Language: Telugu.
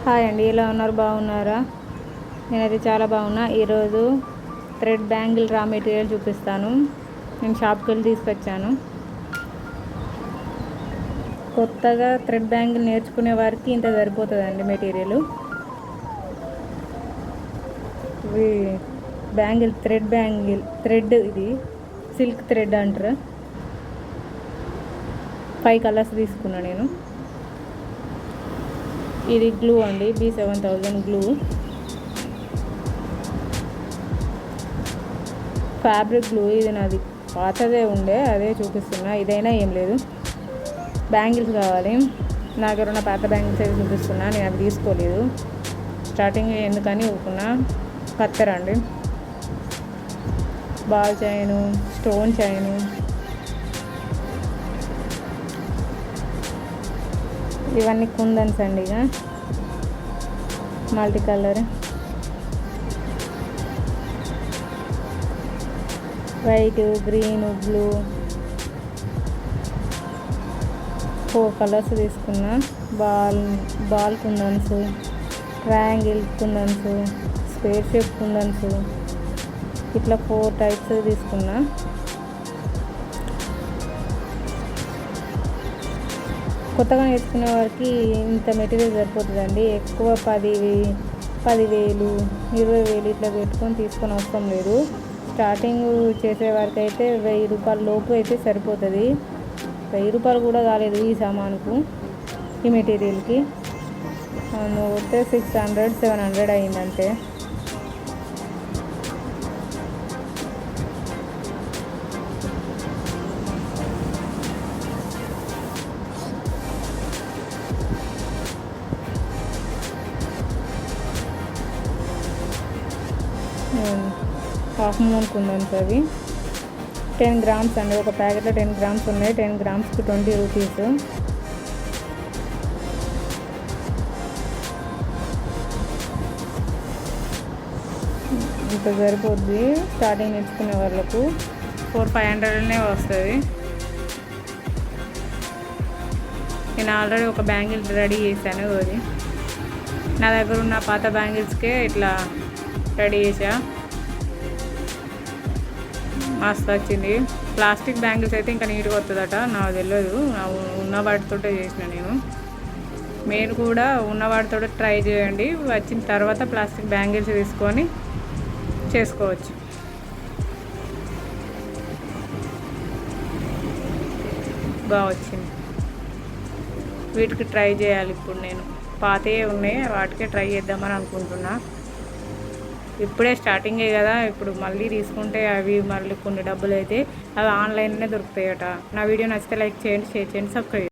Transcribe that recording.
హాయ్ అండి, ఎలా ఉన్నారు? బాగున్నారా? నేనైతే చాలా బాగున్నా. ఈరోజు థ్రెడ్ బ్యాంగిల్ రా మెటీరియల్ చూపిస్తాను. నేను షాప్కి వెళ్ళి తీసుకొచ్చాను. కొత్తగా థ్రెడ్ బ్యాంగిల్ నేర్చుకునే వారికి ఇంత సరిపోతుందండి మెటీరియల్. ఇవి థ్రెడ్ ఇది సిల్క్ థ్రెడ్ అంటారు. 5 కలర్స్ తీసుకున్నా నేను. ఇది గ్లూ అండి, B7000 గ్లూ. ఫ్యాబ్రిక్ గ్లూ ఇది నాది పాతదే ఉండే, అదే చూపిస్తున్నా. ఇదైనా ఏం లేదు. బ్యాంగిల్స్ కావాలి, నా దగ్గర ఉన్న పాత బ్యాంగిల్స్ అయితే చూపిస్తున్నా. నేను అవి తీసుకోలేదు, స్టార్టింగ్ ఎందుకని ఊరుకున్నా. కత్తెర అండి, బాల్ చైను, స్టోన్ చైను, ఇవన్నీ కుందన్స్ అండి. ఇక multi colour, white, green, blue, 4 colours తీసుకున్నా. బాల్ కుందన్స్, ట్రయాంగిల్ కుందన్స్, స్క్వేర్ షేప్ కుందన్స్, ఇట్లా 4 టైప్స్ తీసుకున్నా. కొత్తగా నేర్చుకునే వారికి ఇంత మెటీరియల్ సరిపోతుందండి. ఎక్కువ 10,000, 20,000 ఇట్లా పెట్టుకొని తీసుకొని అవసరం లేదు. స్టార్టింగ్ చేసేవారికి అయితే 1000 రూపాయల లోపు అయితే సరిపోతుంది. 1000 రూపాయలు కూడా కాలేదు ఈ సామానుకు, ఈ మెటీరియల్కి. పోతే 600, 700 అయిందంటే. హాఫ్ మూన్ కుందన్స్ అవి 10 గ్రామ్స్ అండి. ఒక ప్యాకెట్లో 10 గ్రామ్స్ ఉన్నాయి. 10 గ్రామ్స్కి 20 రూపీస్. ఇంత సరిపోద్ది స్టార్టింగ్ నేర్చుకునే వాళ్ళకు. 400-500 వస్తుంది. నేను ఆల్రెడీ ఒక బ్యాంగిల్ రెడీ చేశాను. అది నా దగ్గర ఉన్న పాత బ్యాంగిల్స్కే ఇట్లా రెడీ చేసా. మస్తు వచ్చింది. ప్లాస్టిక్ బ్యాంగిల్స్ అయితే ఇంకా నీట్గా వస్తుందట, నాకు తెలియదు. ఉన్న వాటితో చేసిన నేను. మీరు కూడా ఉన్న వాటితో ట్రై చేయండి. వచ్చిన తర్వాత ప్లాస్టిక్ బ్యాంగిల్స్ తీసుకొని చేసుకోవచ్చు. బాగా వచ్చింది. వీటికి ట్రై చేయాలి. ఇప్పుడు నేను పాతయే ఉన్నాయి, వాటికే ట్రై చేద్దామని అనుకుంటున్నా. ఇప్పుడే స్టార్టింగే కదా, ఇప్పుడు మళ్ళీ తీసుకుంటే అవి మళ్ళీ కొన్ని డబ్బులు అయితే అవి ఆన్లైన్లోనే దొరుకుతాయట. నా వీడియో నచ్చితే లైక్ చేయండి, షేర్ చేయండి, సబ్స్క్రైబ్ చేయండి.